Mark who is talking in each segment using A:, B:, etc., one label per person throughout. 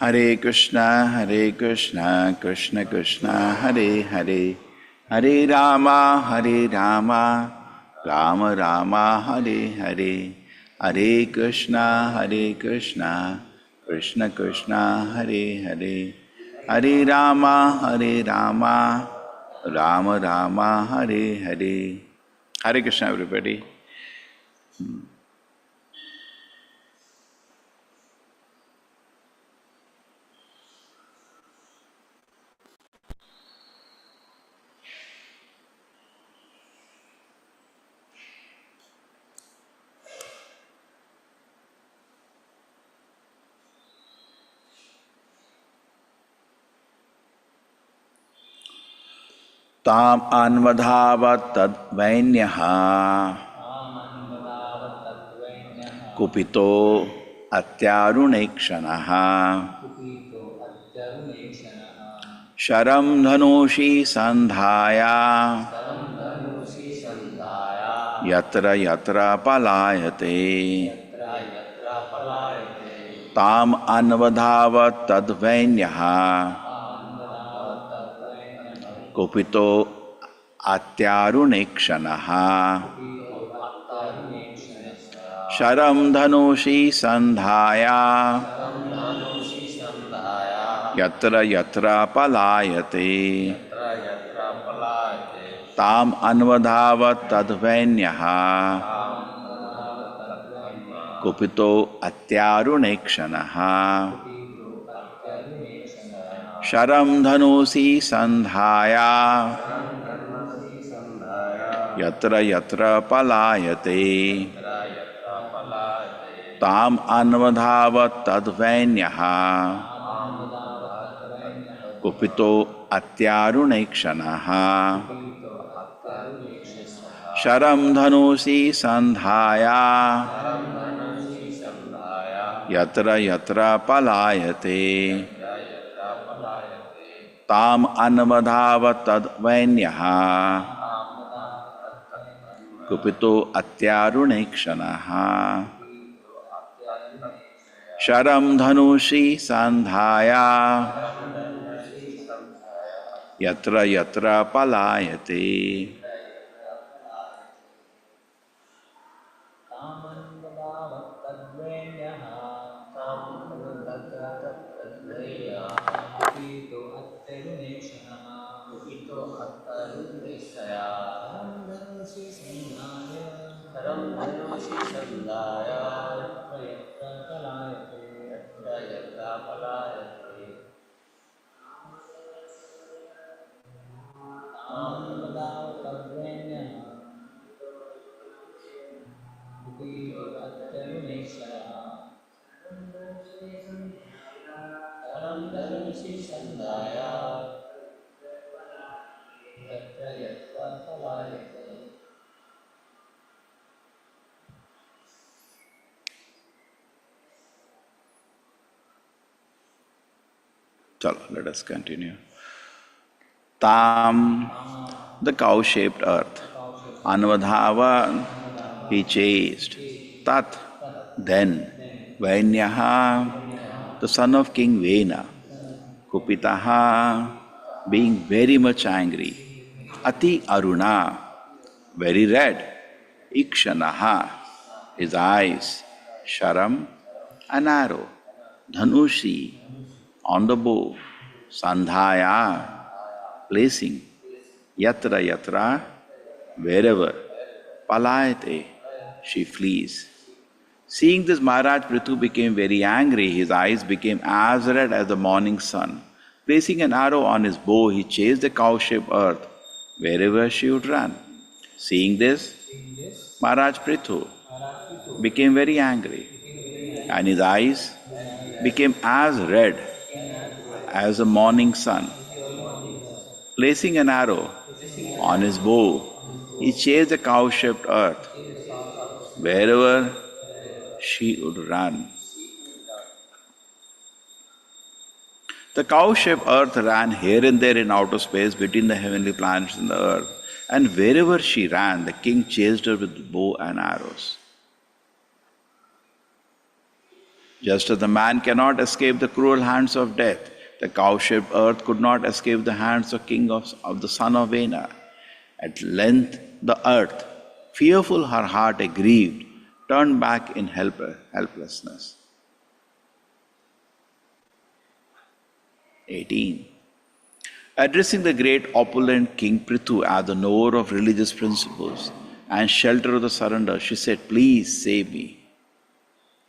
A: Hare Krishna, Krishna Krishna, Hare Hare, Hare Rama, Rama Rama, Hare Hare, Hare Krishna, Krishna Krishna, Hare Hare, Hare Rama, Rama Rama, Hare Hare. Hare Krishna, everybody. Tam anvadhavat tadvainyaha kupito atyarunekshanaha sharam dhanoshi sandhaya yatra yatra palayate. Tam anvadhavat tadvainyaha kupito atyarunekshanaha sharam dhanoshi sandhaya yatra yatra palayate. Tam anvadhavat tadvainyaha kupito atyarunekshanaha sharam dhanoshi sandhaya yatra yatra palayate. Tam anvadhavat tadvainyaha kupito atyarunekshanaha sharam dhanoshi sandhaya yatra yatra palayate. Tam anvadhavat tadvainyaha kupito atyarunekshanaha sharam dhanushi sandhaya yatra yatra palayate. So let us continue. Tam, the cow-shaped earth. Anvadhava, he chased. Tat, then. Vainyaha, the son of King Vena. Kupitaha, being very much angry. Ati Aruna, very red. Ikshanaha, his eyes. Sharam, an arrow. Dhanushi, on the bow. Sandhaya, placing. Yatra yatra, wherever. Palayate, she flees. Seeing this, Maharaj Prithu became very angry. His eyes became as red as the morning sun. Placing an arrow on his bow, he chased the cow-shaped earth wherever she would run. Seeing this, Maharaj Prithu became very angry, and his eyes became as red as the morning sun. Placing an arrow on his bow, he chased the cow-shaped earth wherever she would run. The cow-shaped earth ran here and there in outer space between the heavenly planets and the earth, and wherever she ran, the king chased her with bow and arrows. Just as the man cannot escape the cruel hands of death, the cow-shaped earth could not escape the hands of king of the son of Vena. At length the earth, fearful her heart aggrieved, turned back in helplessness. 18. Addressing the great opulent King Prithu as the knower of religious principles and shelter of the surrender, she said, "Please save me.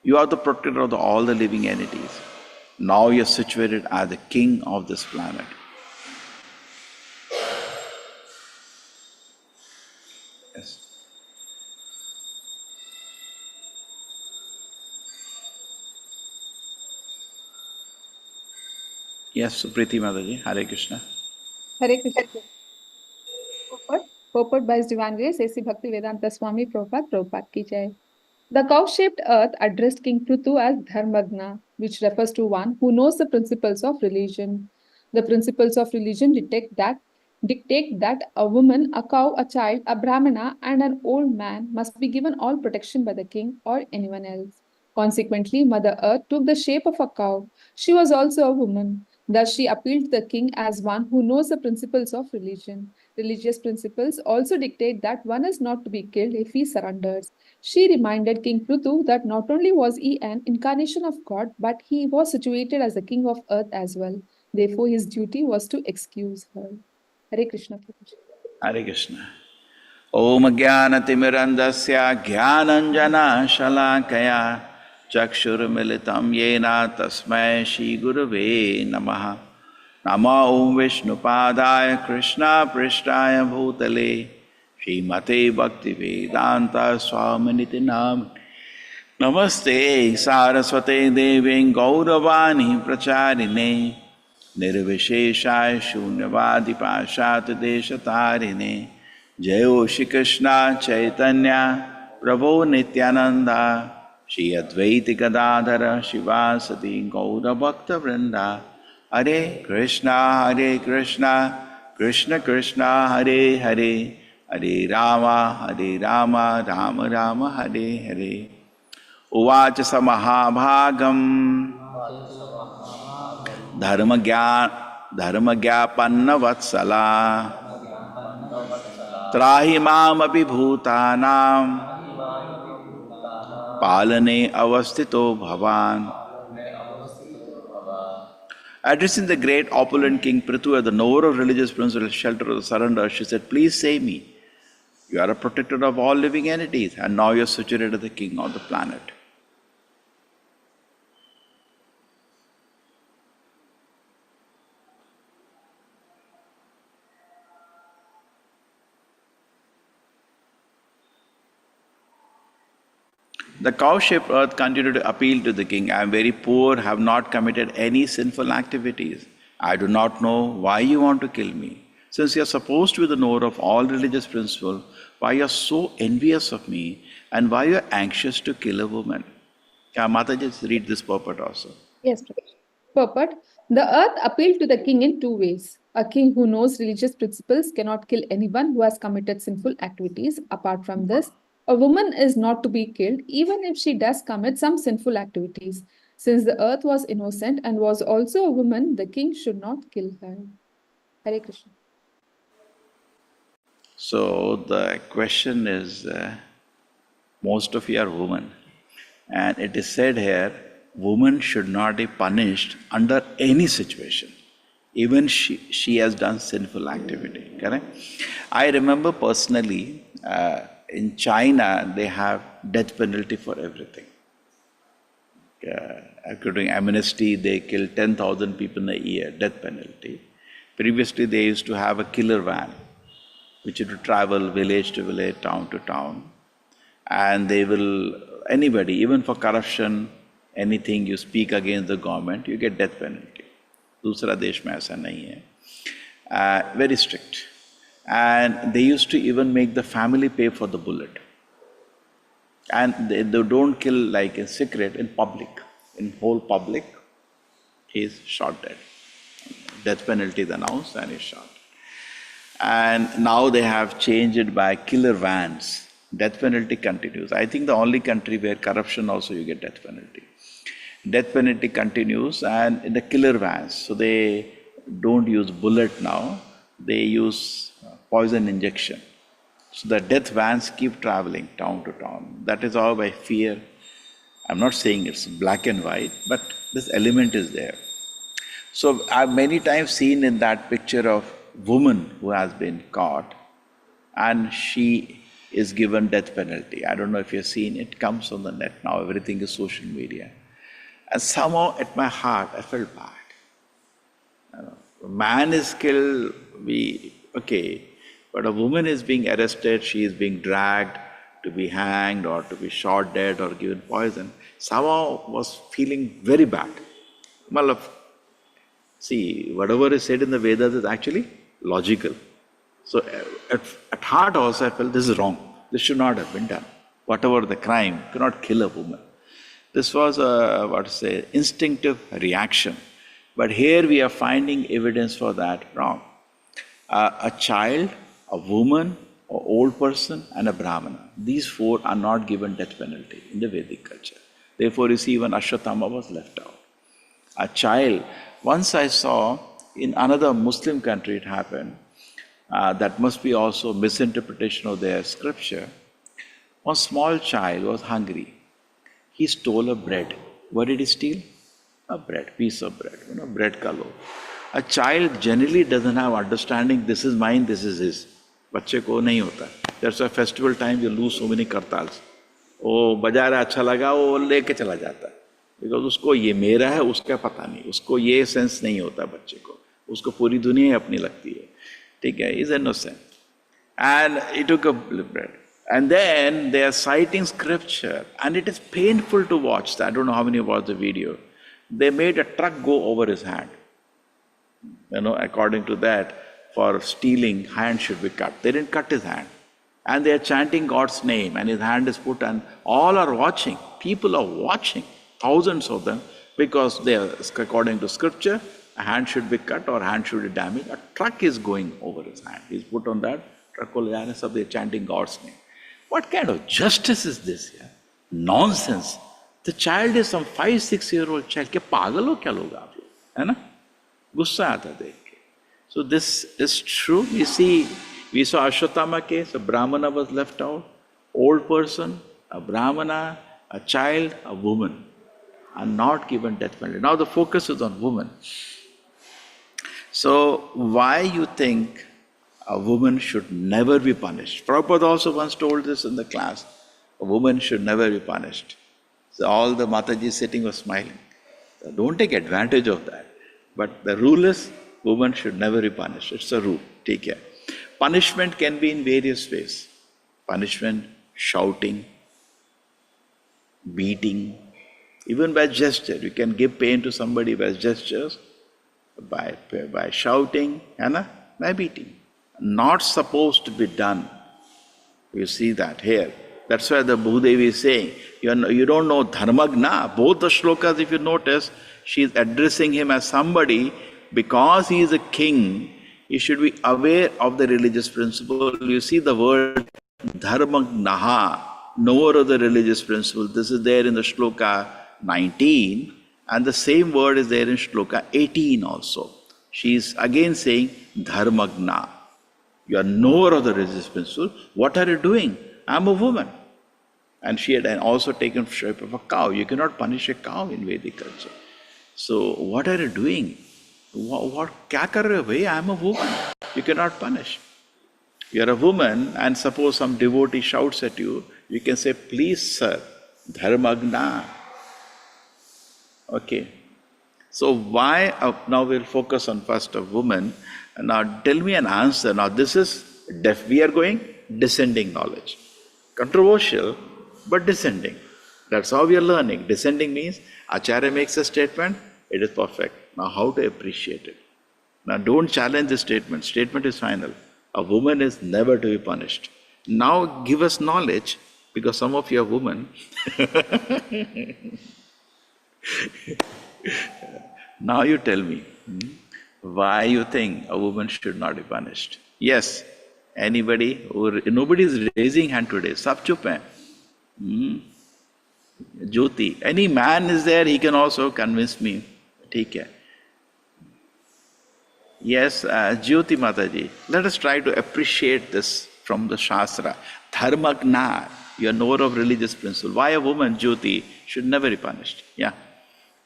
A: You are the protector of all the living entities. Now you are situated as the king of this planet." Yes. Yes, Supriti Mataji, Hare Krishna.
B: Hare Krishna. Purport by His Divine Grace, A.C. Bhakti Vedanta Swami Prabhupada Ki Jai. The cow-shaped earth addressed King Prithu as Dharmagna, which refers to one who knows the principles of religion. The principles of religion dictate that a woman, a cow, a child, a brahmana, and an old man must be given all protection by the king or anyone else. Consequently, Mother Earth took the shape of a cow. She was also a woman. Thus, she appealed to the king as one who knows the principles of religion. Religious principles also dictate that one is not to be killed if he surrenders. She reminded King Prithu that not only was he an incarnation of God, but he was situated as the king of earth as well. Therefore, his duty was to excuse her. Hare Krishna.
A: Hare Krishna. Om Jnanatimirandasya Jnananjana Shalakaya Chakshurmilitam Yena Tasmai Shri Gurave Namaha. Nama Om Vishnupadaya Krishna Prishtaya Bhutale Srimate Bhaktivedanta Swaminiti Nam. Namaste Saraswate Devin Gauravani Pracharine Nirvisheshaya Shunyavadi Pashat Deshatarine Jayo Shri Krishna Chaitanya Prabhu Nityananda Shri Advaiti Gadadhara Shivasati Gaura Bhakta Vrinda Hare Krishna Krishna Krishna Hare Hare Hare Rama Rama Rama Hare Hare Uvacha Samahabhagam Dharmagyapanna Vatsala Trahimam api bhutanam Palane avastito bhavan. Addressing the great opulent King Prithu as the knower of religious principles, shelter of the surrender, she said, "Please save me. You are a protector of all living entities, and now you are situated as the king of the planet." The cow-shaped earth continued to appeal to the king. "I am very poor, have not committed any sinful activities. I do not know why you want to kill me. Since you are supposed to be the knower of all religious principles, why you are so envious of me, and why you are anxious to kill a woman?" Mata, just read this purport also.
B: Yes, purport. The earth appealed to the king in two ways. A king who knows religious principles cannot kill anyone who has committed sinful activities. Apart from this, a woman is not to be killed even if she does commit some sinful activities. Since the earth was innocent and was also a woman, the king should not kill her. Hare Krishna.
A: So the question is, most of you are women. And it is said here, woman should not be punished under any situation. Even she has done sinful activity, correct? I remember personally, in China, they have death penalty for everything. According to amnesty, they kill 10,000 people in a year, death penalty. Previously, they used to have a killer van, which would travel village to village, town to town. And they will, anybody, even for corruption, anything you speak against the government, you get death penalty. दूसरा देश में ऐसा नहीं है. Very strict. And they used to even make the family pay for the bullet. And they don't kill like in secret, in public. In whole public, he is shot dead. Death penalty is announced and he is shot. And now they have changed it by killer vans. Death penalty continues. I think the only country where corruption also you get death penalty. Death penalty continues and in the killer vans. So they don't use bullet now, they use poison injection. So the death vans keep traveling town to town. That is all by fear. I'm not saying it's black and white, but this element is there. So I've many times seen in that picture of woman who has been caught and she is given death penalty. I don't know if you've seen it, comes on the net now, everything is social media. And somehow at my heart, I felt bad. A man is killed, okay, but a woman is being arrested, she is being dragged to be hanged or to be shot dead or given poison. Somehow was feeling very bad. Malaf, see, whatever is said in the Vedas is actually logical. So at heart also I felt this is wrong. This should not have been done. Whatever the crime, you cannot kill a woman. This was a, instinctive reaction. But here we are finding evidence for that wrong. A child, a woman, an old person and a Brahmana. These four are not given death penalty in the Vedic culture. Therefore you see even Ashwatthama was left out. A child, once I saw in another Muslim country it happened, that must be also misinterpretation of their scripture. One small child was hungry. He stole a bread. What did he steal? A bread, piece of bread, bread ka lo. A child generally doesn't have understanding, this is mine, this is his. बच्चे को नहीं होता. That's why festival time you lose so many kartals. वो बजा रहा अच्छा लगा वो लेके चला जाता है. Because उसको ये मेरा है उसका पता नहीं. उसको ये sense नहीं होता बच्चे को. उसको पूरी दुनिया अपनी लगती है. ठीक है? He's innocent. And he took a bread. And then they are citing scripture, and it is painful to watch. I don't know how many watched the video. They made a truck go over his hand. According to that, for stealing, hand should be cut. They didn't cut his hand. And they are chanting God's name, and his hand is put, and all are watching. People are watching, thousands of them, because they are, according to scripture, a hand should be cut or hand should be damaged. A truck is going over his hand. He's put on that truck, they are chanting God's name. What kind of justice is this? Yeah? Nonsense. The child is some 5-6-year-old child. क्या पागल हो क्या लोग आप लोग? है ना? गुस्सा आता देख के. So this is true. You see, we saw Ashwatthama case. A Brahmana was left out. Old person, a Brahmana, a child, a woman are not given death penalty. Now the focus is on woman. So why you think a woman should never be punished? Prabhupada also once told this in the class. A woman should never be punished. So all the Mataji sitting was smiling. So don't take advantage of that. But the rule is, woman should never be punished. It's a rule. Take care. Punishment can be in various ways. Punishment, shouting, beating, even by gesture. You can give pain to somebody by gestures, by shouting, and by beating. Not supposed to be done. You see that here. That's why the Bhudevi is saying, you don't know Dharmagna. Both the shlokas, if you notice, she is addressing him as somebody, because he is a king, he should be aware of the religious principle. You see the word Dharmagnaha, knower of the religious principle. This is there in the shloka 19, and the same word is there in shloka 18 also. She is again saying Dharmagna. You are knower of the religious principle. What are you doing? I am a woman. And she had also taken shape of a cow. You cannot punish a cow in Vedic culture. So what are you doing? What kya kar rahe ho bhai? I am a woman. You cannot punish. You are a woman, and suppose some devotee shouts at you, you can say, please sir, dharmagna. Okay. So why, now we'll focus on first a woman. Now tell me an answer. Now this is, we are going descending knowledge. Controversial, but descending. That's how we are learning. Descending means Acharya makes a statement, it is perfect. Now how to appreciate it? Now don't challenge the statement. Statement is final. A woman is never to be punished. Now give us knowledge, because some of you are women. Now you tell me, why you think a woman should not be punished? Yes. Anybody? Nobody is raising hand today. Sab chup hai. Jyoti. Any man is there, he can also convince me. Take care. Yes, Jyoti Mataji. Let us try to appreciate this from the Shastra. Dharmagna, you are knower of religious principle. Why a woman, Jyoti, should never be punished? Yeah.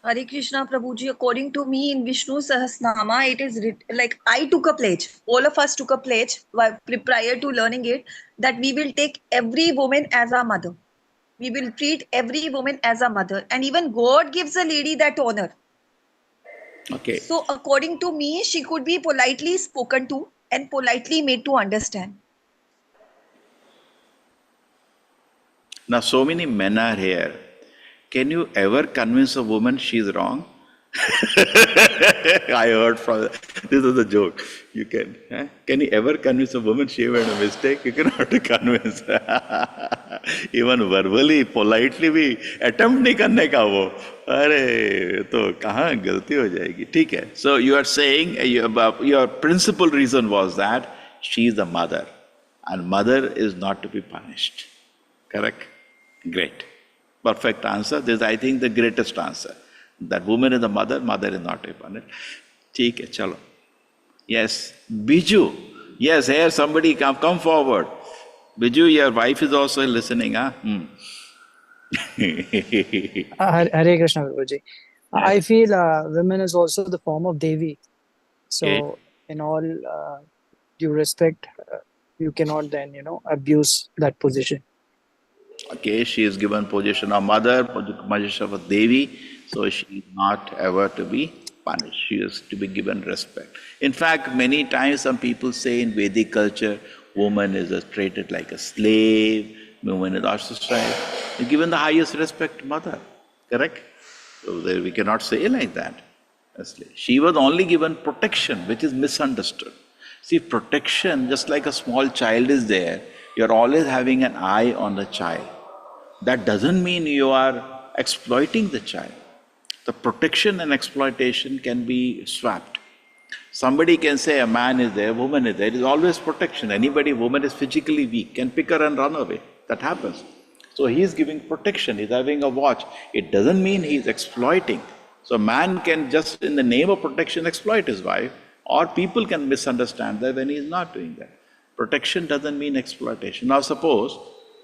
C: Hare Krishna Prabhuji, according to me in Vishnu Sahasnama, it is like I took a pledge. All of us took a pledge prior to learning it that we will take every woman as our mother. We will treat every woman as a mother. And even God gives a lady that honor.
A: Okay.
C: So according to me, she could be politely spoken to and politely made to understand.
A: Now, so many men are here. Can you ever convince a woman she's wrong? I heard from this is a joke. You can. Can you ever convince a woman she made a mistake? You cannot convince. Even verbally, politely भी attempt नहीं करने का वो. अरे तो कहाँ गलती हो जाएगी? ठीक है. So you are saying your principal reason was that she is the mother, and mother is not to be punished. Correct? Great. Perfect answer. This is, I think, the greatest answer. That woman is the mother, mother is not a punished. ठीक है, चलो. Yes, Biju. Yes, here somebody come forward. Biju, your wife is also listening, huh?
D: Hare Krishna Prabhuji. I feel women is also the form of Devi. So,
A: Okay.
D: in all due respect, you cannot then, abuse that position.
A: Okay, she is given position of mother, position of Devi, so she is not ever to be punished. She is to be given respect. In fact, many times some people say in Vedic culture, woman is treated like a slave, woman is ostracized. Is given the highest respect to mother, correct? So there we cannot say like that. She was only given protection, which is misunderstood. See, protection, just like a small child is there, you're always having an eye on the child. That doesn't mean you are exploiting the child. The protection and exploitation can be swapped. Somebody can say a man is there, woman is there. It is always protection. Anybody, woman is physically weak, can pick her and run away. That happens. So he is giving protection, he's having a watch. It doesn't mean he is exploiting. So man can just in the name of protection exploit his wife, or people can misunderstand that when he is not doing that. Protection doesn't mean exploitation. Now suppose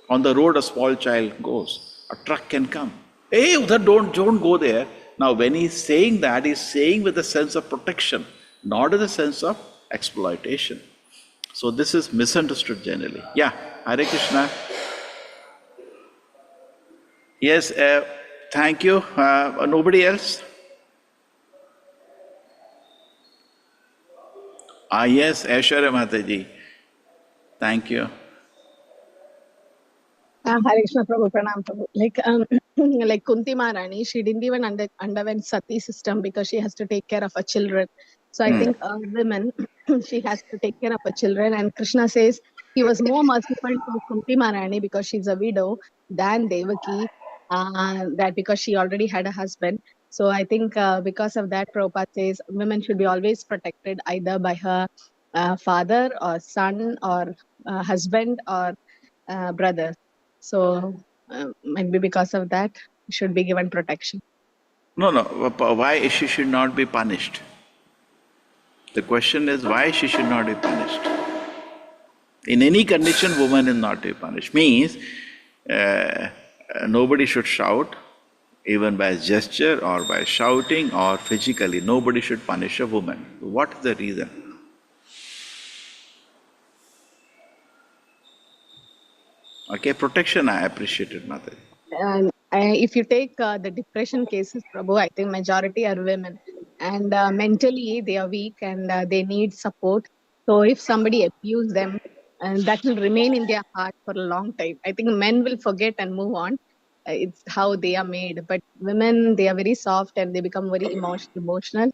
A: on the road a small child goes, a truck can come. Hey, udhar don't go there. Now when he's saying that, he's saying with a sense of protection, not in a sense of exploitation. So this is misunderstood generally. Yeah, Hare Krishna. Yes, thank you. Nobody else? Yes, Acharya Mataji. Thank you.
E: Hare Krishna Prabhu, Pranam Prabhu. Like Kunti Maharani, she didn't even underwent sati system because she has to take care of her children. So I think women, she has to take care of her children. And Krishna says he was more merciful to Kunti Maharani because she's a widow than Devaki, that because she already had a husband. So I think because of that, Prabhupada says women should be always protected either by her father or son or husband or brother. So maybe because of that, should be given protection.
A: No, why she should not be punished? The question is why she should not be punished. In any condition, woman is not to be punished. Means nobody should shout, even by gesture or by shouting or physically. Nobody should punish a woman. What is the reason? Okay, protection I appreciated, Mother.
E: If you take the depression cases, Prabhu, I think majority are women. And mentally, they are weak and they need support. So if somebody abuse them, and that will remain in their heart for a long time. I think men will forget and move on. It's how they are made. But women, they are very soft and they become very emotional.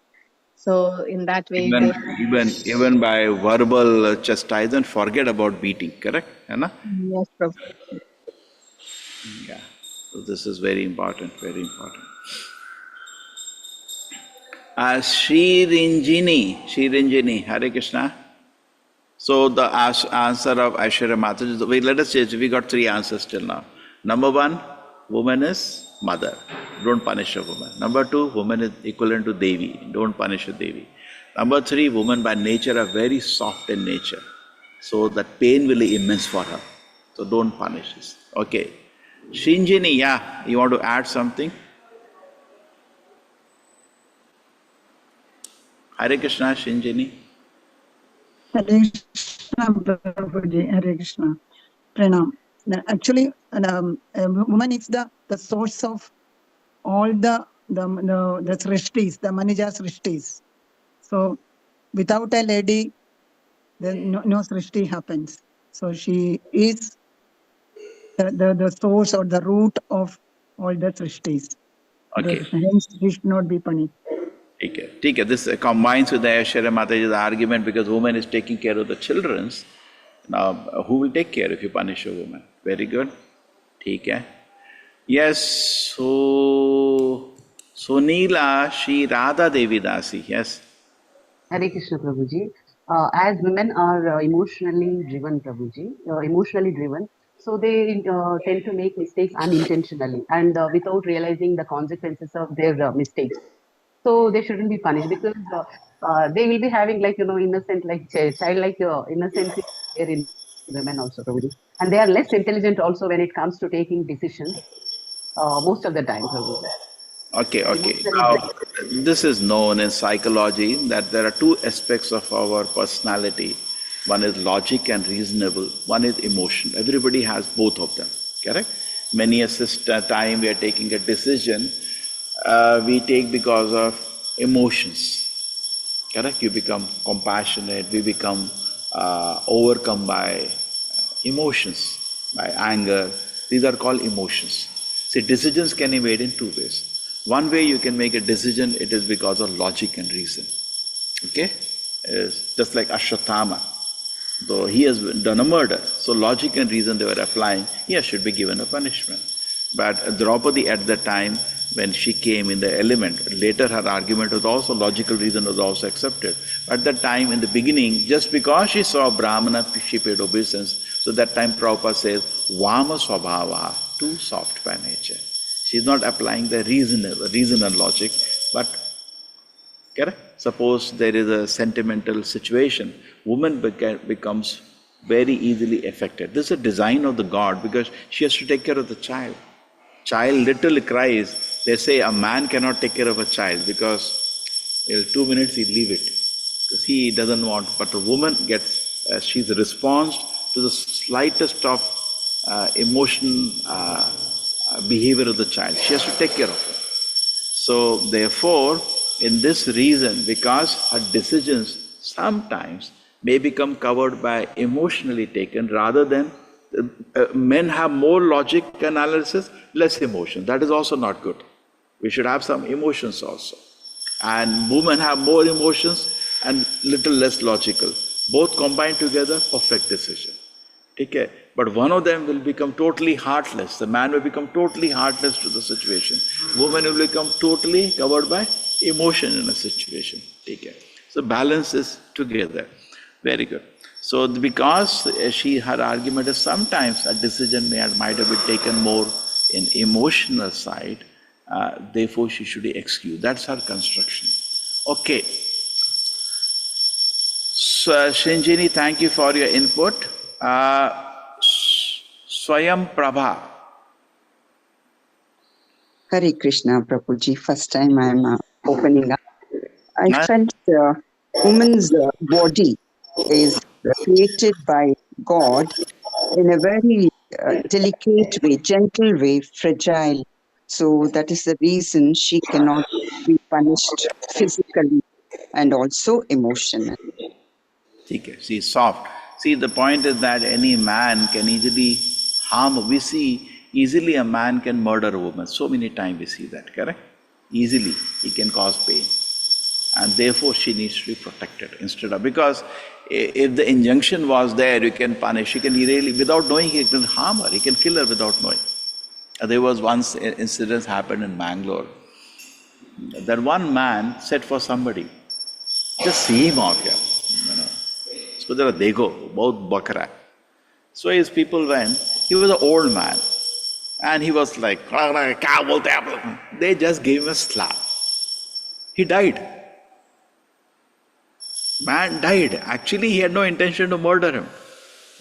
E: So in that way, they
A: Even by verbal chastisement, forget about beating, correct? Anna?
E: yes, Prabhu.
A: Yeah. So this is very important, very important. Sriranjini, Hare Krishna. So the answer of Acharya Mataji, wait, let us change. We got three answers till now. Number one, woman is mother. Don't punish a woman. Number 2, woman is equivalent to Devi. Don't punish a Devi. Number 3, women by nature are very soft in nature. So that pain will be immense for her. So don't punish this. Okay. Shinjini, yeah, you want to add something? Hare Krishna, Shinjini.
F: Hare Krishna, Prabhuji, Hare Krishna. Pranam. Actually, a woman is the source of all the srishtis, the Manija srishtis. So, without a lady, then no srishti happens. So, she is the source or the root of all the srishtis.
A: Okay.
F: Hence, she should not be punished.
A: Okay. This combines with the Acharya Mataji's argument because woman is taking care of the children. Now, who will take care if you punish a woman? Very good. Okay. Yes, so Neela, Shri Radha Devi Dasi, yes.
G: Hare Krishna Prabhuji. As women are emotionally driven, Prabhuji, so they tend to make mistakes unintentionally and without realizing the consequences of their mistakes. So they shouldn't be punished because they will be having innocent, childlike innocence there in women also, Prabhuji. And they are less intelligent also when it comes to taking decisions most of the time, Prabhuji.
A: Okay. Now, this is known in psychology that there are 2 aspects of our personality. One is logic and reasonable, one is emotion. Everybody has both of them, correct? Many a time we are taking a decision, we take because of emotions, correct? You become compassionate, we become overcome by emotions, by anger. These are called emotions. See, decisions can be made in 2 ways. One way you can make a decision, it is because of logic and reason. Okay? It's just like Ashwatthama. Though he has done a murder, so logic and reason they were applying, he should be given a punishment. But Draupadi at that time, when she came in the element, later her argument was also, logical reason was also accepted. But at that time, in the beginning, just because she saw Brahmana, she paid obeisance. So that time Prabhupada says, Vama Swabhava, too soft by nature. She is not applying the reason and logic, but correct? Suppose there is a sentimental situation, woman becomes very easily affected. This is a design of the God because she has to take care of the child. Child literally cries. They say a man cannot take care of a child because in 2 minutes he'll leave it because he doesn't want. But a woman gets, she's a response to the slightest of emotion behavior of the child. She has to take care of it. So therefore, in this reason, because her decisions sometimes may become covered by emotionally taken rather than men have more logic analysis, less emotion. That is also not good. We should have some emotions also. And women have more emotions and little less logical. Both combined together, perfect decision. Okay? But one of them will become totally heartless. The man will become totally heartless to the situation. Woman will become totally covered by emotion in a situation. Okay? So balance is together. Very good. So because her argument is sometimes a decision might have been taken more in emotional side, therefore she should be excused. That's her construction. Okay. So Shinjini, thank you for your input. Swayam Prabha.
H: Hare Krishna, Prabhuji. First time I am opening up. I felt woman's body is created by God in a very delicate way, gentle way, fragile. So that is the reason she cannot be punished physically and also emotionally.
A: Okay, she is soft. See, the point is that any man can easily harm. We see easily a man can murder a woman. So many times we see that, correct? Easily he can cause pain. And therefore she needs to be protected instead of, because if the injunction was there, you can punish, he can really, without knowing, he can harm her, he can kill her without knowing. There was once an incident happened in Bangalore. That one man said for somebody, just see him out here. So there are dekho, both bakra. So his people went, he was an old man. And he was like, "Kya bolte aap log?" They just gave him a slap. He died. Man died. Actually, he had no intention to murder him.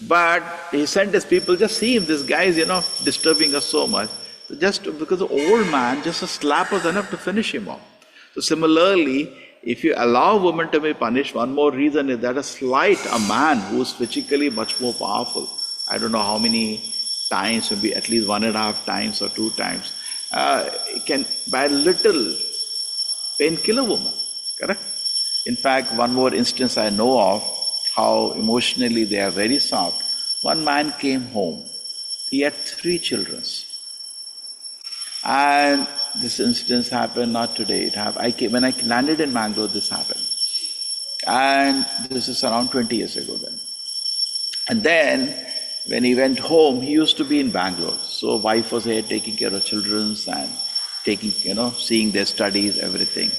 A: But he sent his people, just see him, this guy is, disturbing us so much. So just because the old man, just a slap was enough to finish him off. So similarly, if you allow a woman to be punished, one more reason is that a man who is physically much more powerful, I don't know how many times, maybe at least 1.5 times or 2 times, can by little pain kill a woman, correct? In fact, one more instance I know of, how emotionally they are very soft. One man came home, he had 3 children. And this instance happened not today, it happened, when I landed in Mangalore, this happened. And this is around 20 years ago then. And then, when he went home, he used to be in Bangalore. So wife was here taking care of children and taking, seeing their studies, everything.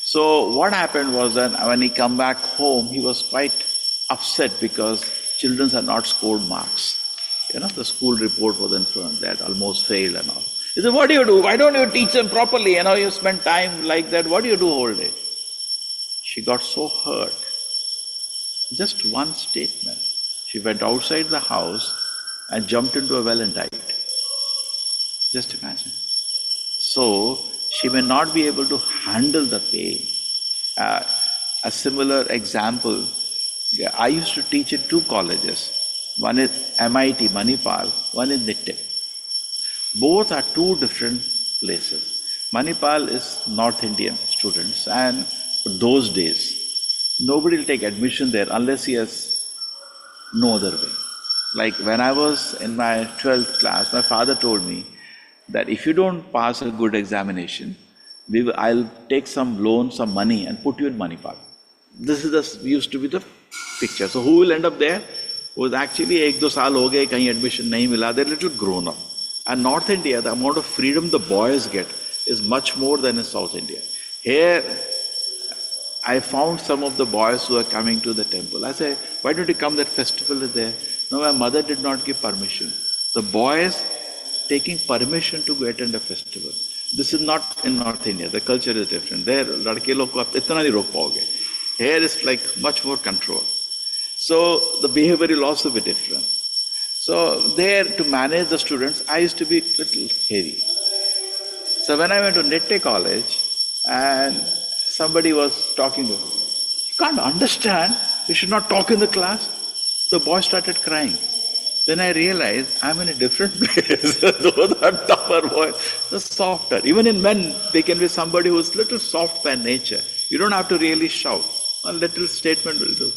A: So what happened was that when he come back home, he was quite upset because children had not scored marks. The school report was in front, they had almost failed and all. He said, "What do you do? Why don't you teach them properly? You spend time like that. What do you do whole day?" She got so hurt. Just one statement. She went outside the house and jumped into a well and died. Just imagine. So, she may not be able to handle the pain. A similar example, I used to teach in 2 colleges. One is MIT, Manipal, one is Nittha. Both are 2 different places. Manipal is North Indian students, and those days, nobody will take admission there unless he has no other way. Like when I was in my 12th class, my father told me that if you don't pass a good examination, I'll take some loan, some money and put you in Manipal. This used to be the picture. So who will end up there? Was actually 1-2 saal ho gaye, kahin admission nahi mila, they're little grown up. And North India, the amount of freedom the boys get is much more than in South India. Here, I found some of the boys who are coming to the temple. I said, "Why don't you come, that festival is there?" No, my mother did not give permission. The boys taking permission to go attend a festival. This is not in North India, the culture is different. There, ladke log ko aap itna nahi rok paoge. Here is like much more control. So the behavior will also be different. So there, to manage the students, I used to be a little heavy. So when I went to Nittha college, and somebody was talking to me, "You can't understand, you should not talk in the class." The boy started crying. Then I realized I'm in a different place. Those are tougher boys, the softer. Even in men, they can be somebody who's little soft by nature. You don't have to really shout. A little statement will do.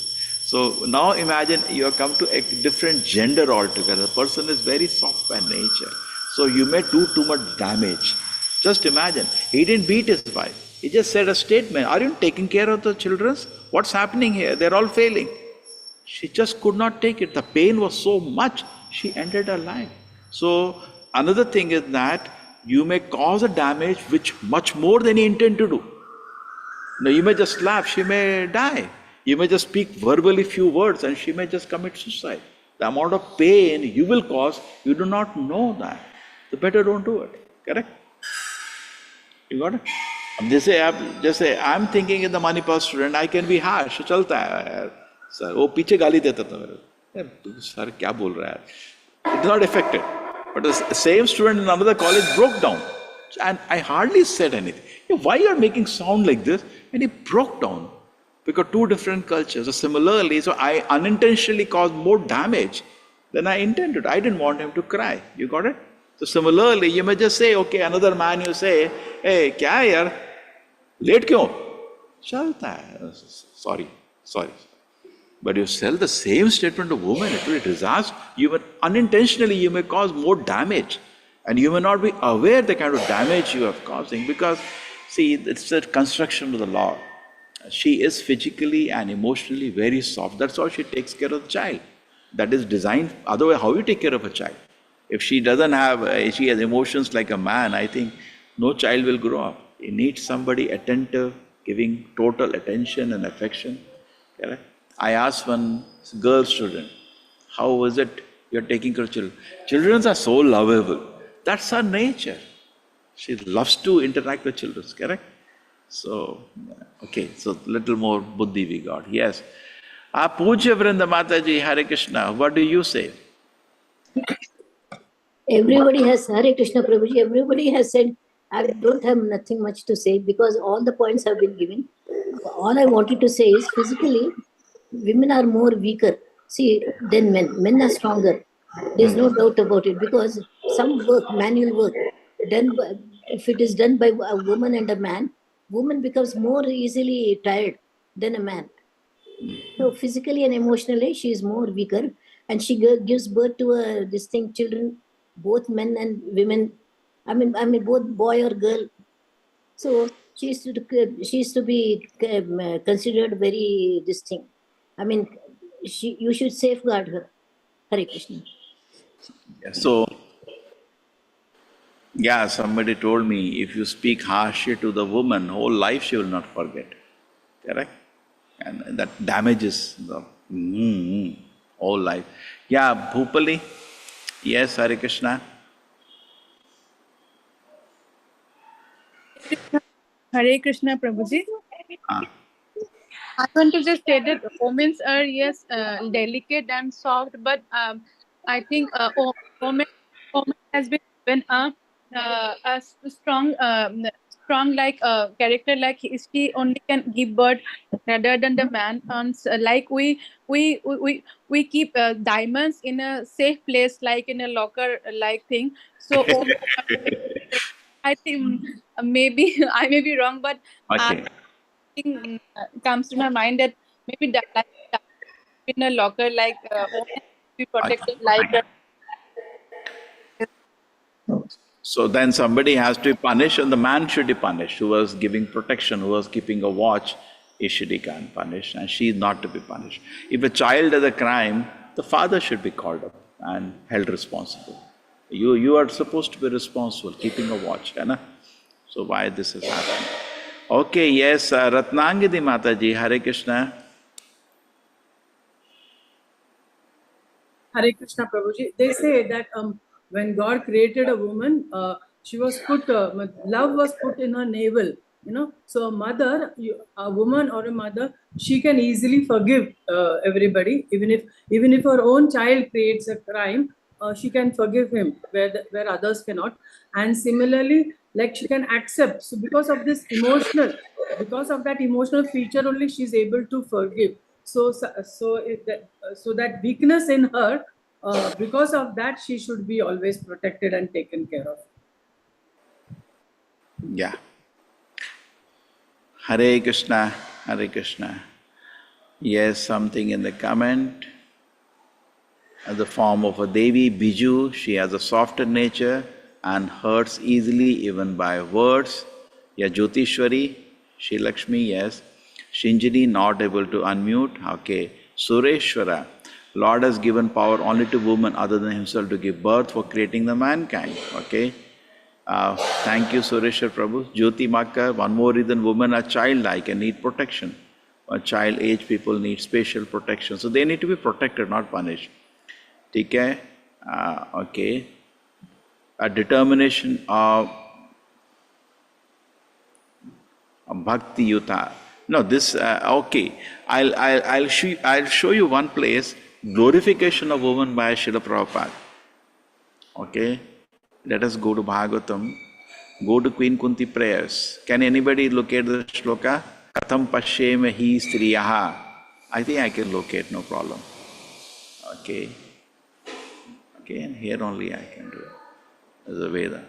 A: So now imagine you have come to a different gender altogether. The person is very soft by nature. So you may do too much damage. Just imagine, he didn't beat his wife. He just said a statement, "Are you taking care of the children? What's happening here? They're all failing." She just could not take it. The pain was so much, she ended her life. So another thing is that you may cause a damage which much more than you intend to do. Now you may just slap, she may die. You may just speak verbally few words and she may just commit suicide. The amount of pain you will cause, you do not know that. So better don't do it. Correct? You got it? Just say, I'm thinking in the Manipal student, I can be harsh. चलता है sir, वो पीछे गाली देता था मेरे, sir क्या बोल रहा है? It is not affected. But the same student in another college broke down. And I hardly said anything. Why you are making sound like this? And he broke down. Because 2 different cultures. So similarly, so I unintentionally caused more damage than I intended. I didn't want him to cry. You got it? So similarly, you may just say, okay, another man you say, hey, kya hai yaar? Late kyun? Chalta hai. Sorry. But you tell the same statement to a woman, it will disaster. Unintentionally, you may cause more damage. And you may not be aware the kind of damage you are causing. Because, see, it's a construction of the law. She is physically and emotionally very soft. That's how she takes care of the child. That is designed. Otherwise, how you take care of a child? If she doesn't have, she has emotions like a man, I think no child will grow up. He needs somebody attentive, giving total attention and affection. Correct? I asked one girl student, how was it you're taking care of children? Children are so lovable. That's her nature. She loves to interact with children, correct? So, okay, so little more buddhi we got. Yes. Puja Vrinda Mataji, Hare Krishna, what do you say?
I: Everybody has, Hare Krishna Prabhuji, everybody has said, I don't have nothing much to say because all the points have been given. All I wanted to say is physically, women are more weaker, than men. Men are stronger. There's no doubt about it because some work, manual work, if it is done by a woman and a man, woman becomes more easily tired than a man. So physically and emotionally, she is more weaker, and she gives birth to children, both men and women. I mean, both boy or girl. So she is to be considered very distinct. I mean, you should safeguard her. Hare Krishna.
A: So, yeah, somebody told me if you speak harshly to the woman, whole life she will not forget. Correct? And that damages the whole life. Yeah, Bhupali. Yes, Hare Krishna.
J: Hare Krishna Prabhuji. I want to just say that women are, yes, delicate and soft, but I think woman has been given a strong, strong like character. Like she only can give birth rather than the man. And like we keep diamonds in a safe place, like in a locker like thing. So I think maybe I may be wrong, but
A: Okay.
J: thing comes to my mind that maybe that like that in a locker like women be protected like
A: So then somebody has to be punished, and the man should be punished who was giving protection, who was keeping a watch. He should be punished, and she is not to be punished. If a child does a crime, the father should be called up and held responsible. You are supposed to be responsible, keeping a watch, है ना? So why this is happening? Okay, yes, Ratnangidi Mataji, Hare Krishna.
K: Hare Krishna Prabhuji. They say that when God created a woman, she was put, love was put in her navel. You know, so a mother, a woman or a mother, she can easily forgive everybody, even if her own child creates a crime, she can forgive him where others cannot. And similarly, like she can accept. So because of that emotional feature only, she's able to forgive. So that weakness in her, because of that, she should be always protected and taken care of.
A: Yeah. Hare Krishna, Hare Krishna. Yes, something in the comment. As the form of a Devi, Biju, she has a softer nature and hurts easily even by words. Yeah, Jyotishwari, Shri Lakshmi, yes. Shinjini, not able to unmute. Okay. Sureshwara, Lord has given power only to women other than himself to give birth for creating the mankind. Okay. Thank you, Sureshwar Prabhu. Jyoti Makar, one more reason women are childlike and need protection. Child age people need special protection. So they need to be protected, not punished. Okay. Okay. A determination of bhakti yuta. No, this okay. I'll show you one place. Glorification of woman by Srila Prabhupada. Okay. Let us go to Bhagavatam. Go to Queen Kunti prayers. Can anybody locate the shloka? Katham pashem hi striyaha. I think I can locate, no problem. Okay. Okay, and here only I can do it. There's a Veda.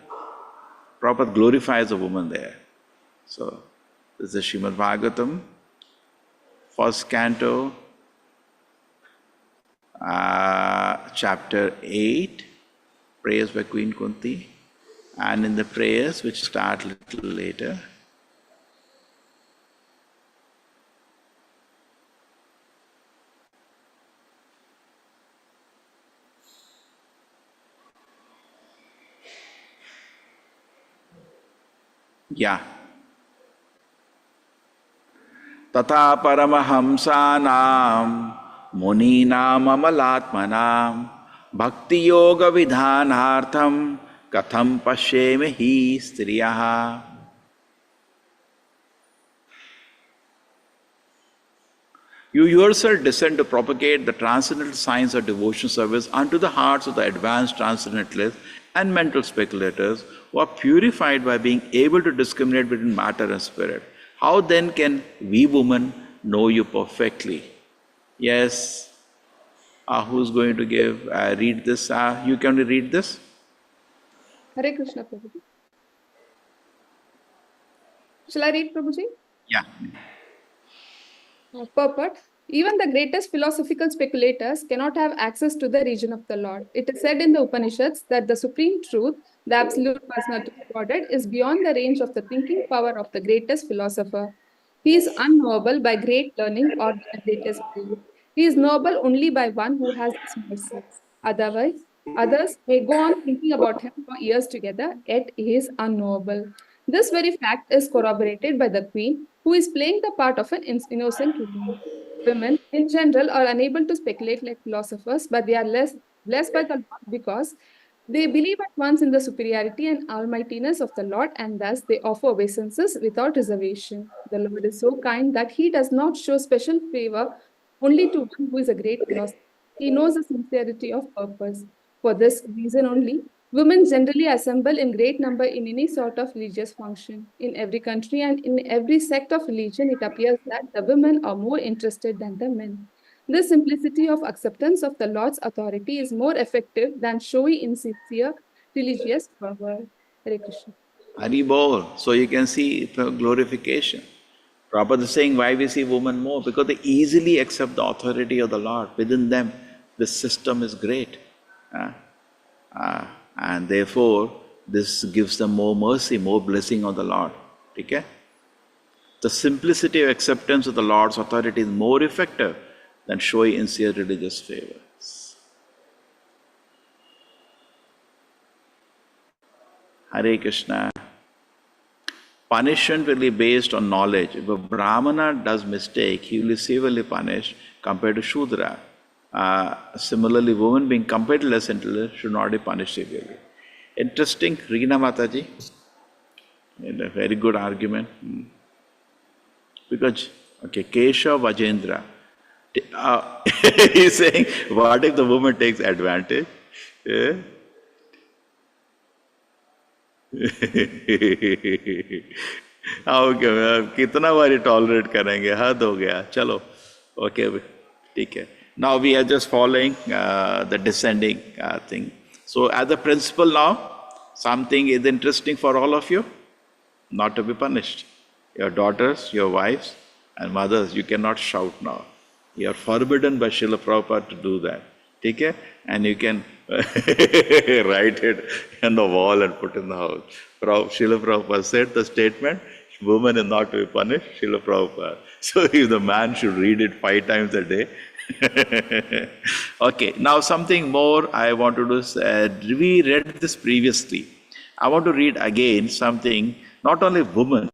A: Prabhupada glorifies a woman there. So, this is Srimadbhagavatam, first canto, chapter 8, prayers by Queen Kunti, and in the prayers which start a little later, yeah. Tata paramahamsanam muninam amalatmanam bhakti yoga vidhanartham Katham pashyeme hi striyaha. You yourself descend to propagate the transcendental science of devotion service unto the hearts of the advanced transcendentalists and mental speculators who are purified by being able to discriminate between matter and spirit. How then can we women know you perfectly? Yes, who's going to read this? You can read this?
B: Hare Krishna, Prabhuji. Shall I read, Prabhuji?
A: Yeah.
B: Purport. Even the greatest philosophical speculators cannot have access to the region of the Lord. It is said in the Upanishads that the supreme truth, the absolute personality of Godhead, is beyond the range of the thinking power of the greatest philosopher. He is unknowable by great learning or the greatest skill. He is knowable only by one who has his mercy. Otherwise, others may go on thinking about him for years together, yet he is unknowable. This very fact is corroborated by the queen, who is playing the part of an innocent woman. Women, in general, are unable to speculate like philosophers, but they are less blessed by the Lord because they believe at once in the superiority and almightiness of the Lord, and thus they offer obeisances without reservation. The Lord is so kind that he does not show special favor only to one who is a great philosopher. He knows the sincerity of purpose. For this reason only, women generally assemble in great number in any sort of religious function. In every country and in every sect of religion, it appears that the women are more interested than the men. This simplicity of acceptance of the Lord's authority is more effective than showy, insincere religious fervor. Hare Krishna.
A: Hari Bol. So you can see the glorification. Prabhupada is saying why we see women more, because they easily accept the authority of the Lord. Within them, this system is great. And therefore, this gives them more mercy, more blessing of the Lord. Okay? The simplicity of acceptance of the Lord's authority is more effective than showy, sincere religious favors. Hare Krishna. Punishment will be based on knowledge. If a Brahmana does mistake, he will be severely punished compared to Shudra. Similarly, women being compared to less intelligent should not be punished severely. Interesting, Reena Mataji. A very good argument. Because, okay, Kesha Vajendra. He's saying, what if the woman takes advantage? Yeah? कितना बारी tolerate करेंगे, हद हो गया, चलो, okay, ठीक है. Now we are just following the descending thing. So as a principle now, something is interesting for all of you, not to be punished. Your daughters, your wives and mothers, you cannot shout now. You are forbidden by Srila Prabhupada to do that. Okay? And you can write it on the wall and put in the house. Srila Prabhupada said the statement, woman is not to be punished, Srila Prabhupada. So if the man should read it 5 times a day. Okay, now something more I want to do. We read this previously. I want to read again something, not only women.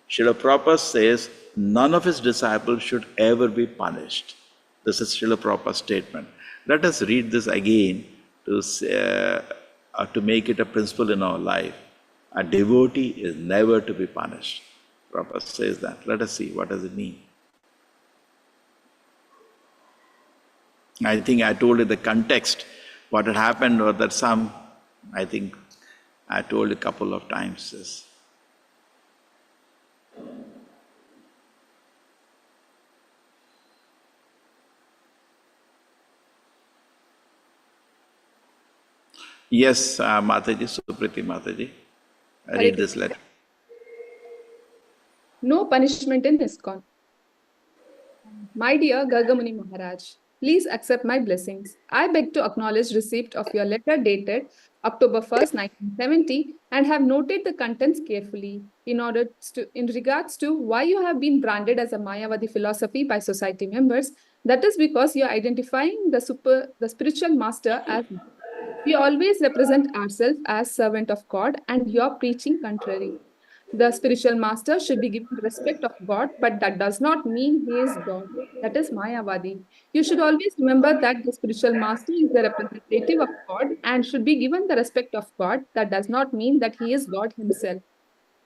A: Srila Prabhupada says, none of his disciples should ever be punished. This is Srila Prabhupada's statement. Let us read this again to make it a principle in our life. A devotee is never to be punished. Prabhupada says that. Let us see, what does it mean? I think I told you the context. What had happened was that I think I told a couple of times this. Yes, Mataji, Supriti Mataji. Read this letter.
B: No punishment in ISKCON. My dear Gargamuni Maharaj, please accept my blessings. I beg to acknowledge receipt of your letter dated October 1st, 1970 and have noted the contents carefully in regards to why you have been branded as a Mayavadi philosophy by society members. That is because you are identifying the spiritual master as we always represent ourselves as servant of God and you are preaching contrary. The spiritual master should be given respect of God, but that does not mean he is God. That is Mayavadi. You should always remember that the spiritual master is the representative of God and should be given the respect of God. That does not mean that he is God himself.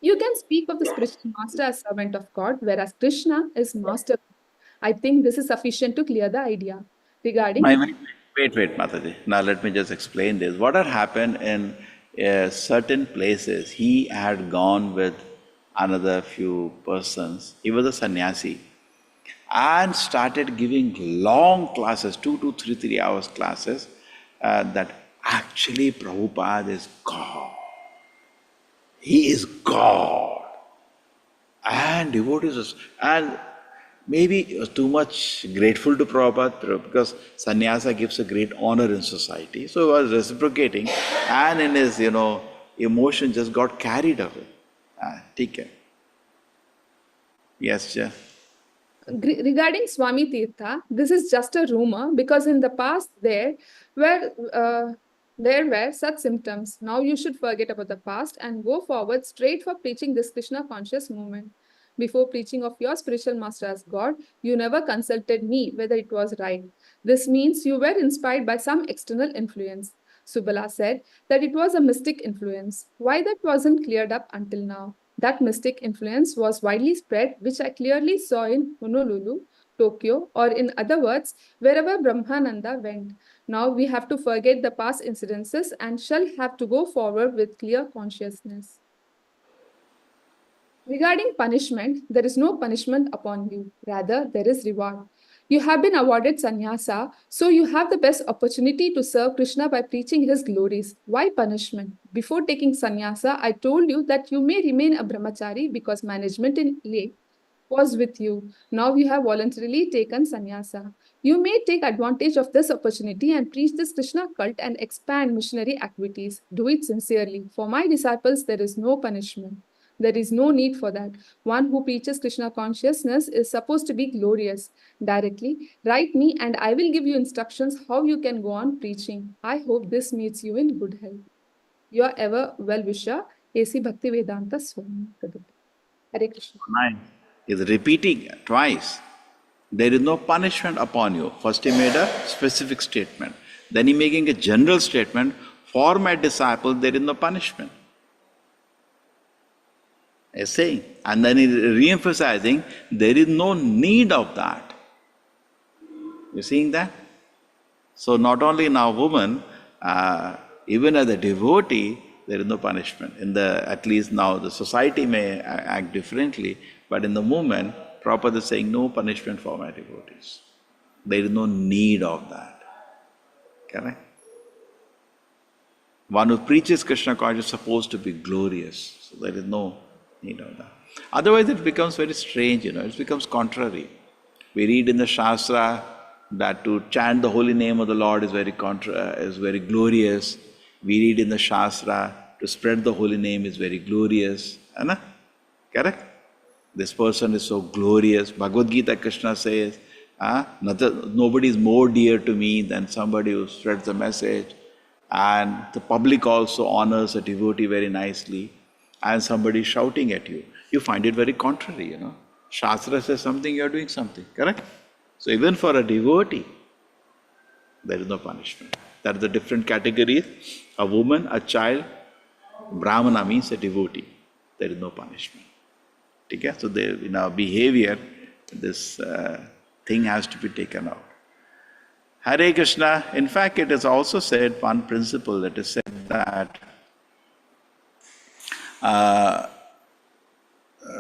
B: You can speak of the spiritual master as servant of God, whereas Krishna is master. I think this is sufficient to clear the idea. Regarding
A: Wait, Mataji. Now let me just explain this. What had happened in certain places, he had gone with another few persons. He was a sannyasi and started giving long classes, 3 hours classes, that actually Prabhupada is God. He is God. And devotees, and maybe he was too much grateful to Prabhupada because sannyasa gives a great honor in society. So he was reciprocating, and in his, emotion just got carried away. Take care. Yes, Jeff.
B: regarding Swami Tirtha, this is just a rumor because in the past there were such symptoms. Now you should forget about the past and go forward straight for preaching this Krishna conscious movement. Before preaching of your spiritual master as God, you never consulted me whether it was right. This means you were inspired by some external influence. Subala said that it was a mystic influence. Why that wasn't cleared up until now? That mystic influence was widely spread, which I clearly saw in Honolulu, Tokyo, or in other words, wherever Brahmananda went. Now we have to forget the past incidences and shall have to go forward with clear consciousness. Regarding punishment, there is no punishment upon you. Rather, there is reward. You have been awarded sannyasa, so you have the best opportunity to serve Krishna by preaching his glories. Why punishment? Before taking sannyasa, I told you that you may remain a brahmachari because management in lay was with you. Now you have voluntarily taken sannyasa. You may take advantage of this opportunity and preach this Krishna cult and expand missionary activities. Do it sincerely. For my disciples, there is no punishment. There is no need for that. One who preaches Krishna consciousness is supposed to be glorious. Directly, write me and I will give you instructions how you can go on preaching. I hope this meets you in good health. Your ever well-wisher, A.C. Bhaktivedanta Swami. Hare Krishna.
A: 9. He's repeating twice. There is no punishment upon you. First he made a specific statement. Then he making a general statement. For my disciple, there is no punishment. He's saying. And then he's re-emphasizing, there is no need of that. You seeing that? So not only now woman, even as a devotee, there is no punishment. At least now the society may act differently, but in the movement, Prabhupada is saying no punishment for my devotees. There is no need of that. Correct? One who preaches Krishna consciousness is supposed to be glorious. So there is no need of that. Otherwise it becomes very strange, it becomes contrary. We read in the Shastra that to chant the holy name of the Lord is very glorious. We read in the Shastra to spread the holy name is very glorious. Correct? This person is so glorious. Bhagavad Gita, Krishna says, nobody is more dear to me than somebody who spreads the message. And the public also honors a devotee very nicely. And somebody shouting at you. You find it very contrary, Shastra says something, you are doing something. Correct? So even for a devotee, there is no punishment. That is the different categories. A woman, a child, Brahmana means a devotee. There is no punishment. Okay? So in our behavior, this thing has to be taken out. Hare Krishna. In fact, it is also said, one principle that is said that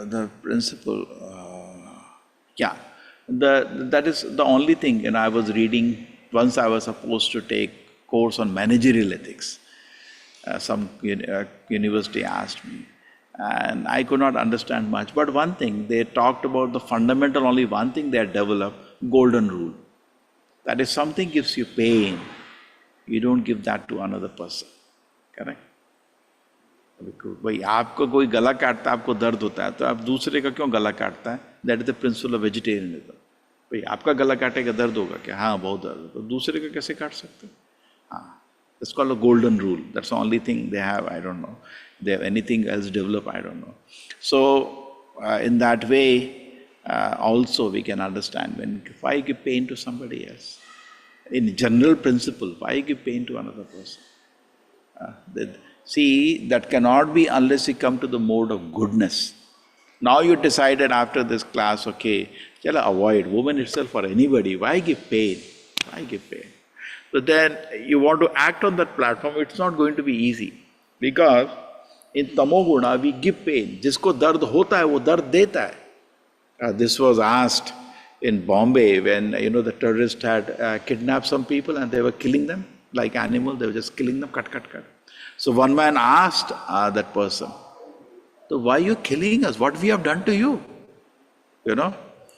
A: the principle, that is the only thing. I was reading, once I was supposed to take course on managerial ethics. Some university asked me, and I could not understand much. But one thing, they talked about the fundamental, only one thing they had developed, golden rule. That if something gives you pain, you don't give that to another person. Correct? भाई आपको कोई गला काटता है, आपको दर्द होता है, तो आप दूसरे का क्यों गला काटता है? That is the principle of vegetarianism. भाई आपका गला काटेगा दर्द होगा क्या? हाँ, बहुत दर्द. तो दूसरे का कैसे काट सकते? हाँ, it's called a golden rule. That's the only thing they have. I don't know. They have anything else developed, I don't know. So in that way, also we can understand why give pain to somebody else. In general principle, why give pain to another person? See, that cannot be unless you come to the mode of goodness. Now you decided after this class, okay, shall I avoid woman itself or anybody? Why give pain? Why give pain? So then you want to act on that platform, it's not going to be easy. Because in tamoguna we give pain. Jisko dard hota hai, wo dard deta hai. This was asked in Bombay when, the terrorists had kidnapped some people and they were killing them like animals. They were just killing them, cut. So one man asked that person, so why are you killing us? What we have done to you?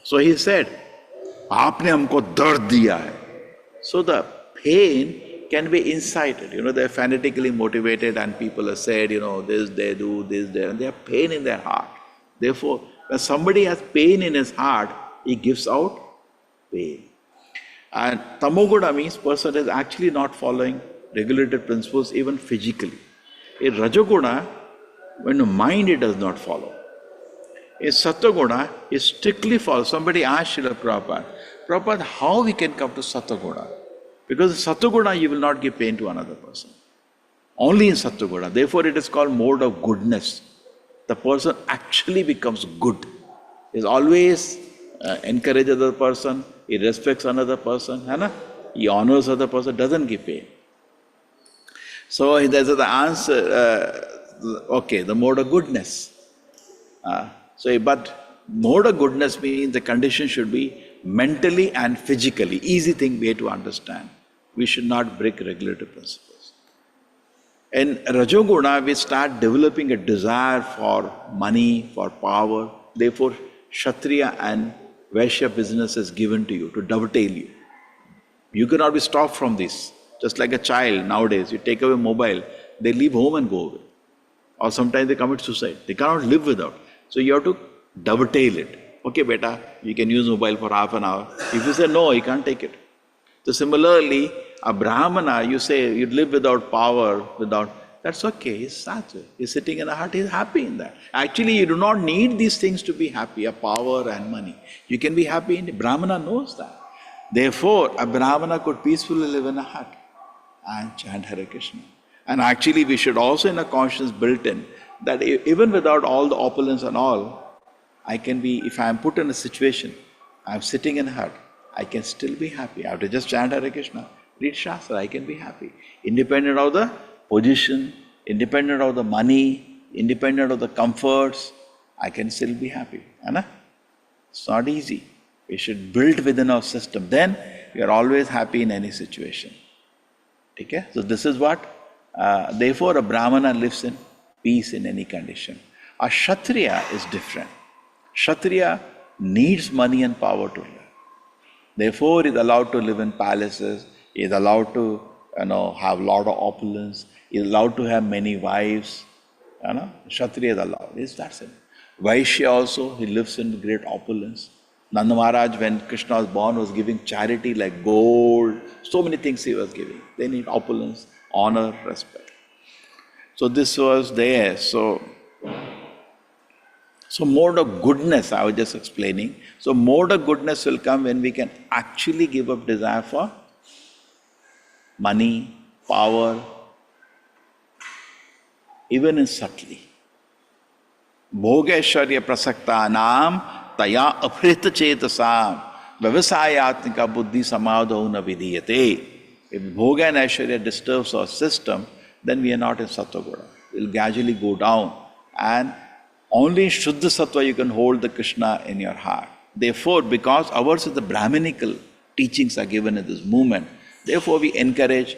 A: So he said, aapne humko dard diya hai. So the pain can be incited. They're fanatically motivated and people have said, this, they do, this, they, and they have pain in their heart. Therefore, when somebody has pain in his heart, he gives out pain. And tamoguna means person is actually not following regulated principles even physically. In rajoguna, when the mind it does not follow. In sattva-guna, it strictly follows. Somebody asked Srila Prabhupada, how we can come to sattva-guna? Because in sattva-guna you will not give pain to another person. Only in sattva-guna. Therefore it is called mode of goodness. The person actually becomes good. He always encourages other person, he respects another person, he honors other person, doesn't give pain. So there's the answer, okay, the mode of goodness. But mode of goodness means the condition should be mentally and physically. Easy way to understand. We should not break regulatory principles. In Rajoguna, we start developing a desire for money, for power. Therefore, Kshatriya and Vaishya business is given to you to dovetail you. You cannot be stopped from this. Just like a child nowadays, you take away mobile, they leave home and go away. Or sometimes they commit suicide. They cannot live without. So you have to dovetail it. Okay, beta, you can use mobile for half an hour. If you say no, you can't take it. So similarly, a Brahmana, you say you live without power, that's okay, he's sattva. He's sitting in the heart, he's happy in that. Actually, you do not need these things to be happy, a power and money. You can be happy in it. Brahmana knows that. Therefore, a Brahmana could peacefully live in a hut and chant Hare Krishna. And actually, we should also in a conscience built in that even without all the opulence and all, I can be, if I am put in a situation, I am sitting in a hut, I can still be happy. I have to just chant Hare Krishna, read Shastra, I can be happy. Independent of the position, independent of the money, independent of the comforts, I can still be happy. It's not easy. We should build within our system. Then we are always happy in any situation. Okay? So this is what, therefore a Brahmana lives in peace in any condition. A Kshatriya is different. Kshatriya needs money and power to live. Therefore, he is allowed to live in palaces, he is allowed to have a lot of opulence, he is allowed to have many wives. Kshatriya is allowed. That's it. Vaishya also, he lives in great opulence. Nanda Maharaj, when Krishna was born, was giving charity like gold, so many things he was giving. They need opulence, honor, respect. So this was there. So mode of goodness, I was just explaining. So mode of goodness will come when we can actually give up desire for money, power, even in subtly. Bhogeshwarya prasaktanam taya aprita chetasam vyavasayatmika buddhi samadho na vidhiyate. If bhoga and aishwarya disturbs our system, then we are not in sattva-guna. We'll gradually go down, and only in Shuddha Sattva you can hold the Krishna in your heart. Therefore, because ours is the Brahminical teachings are given in this movement, therefore we encourage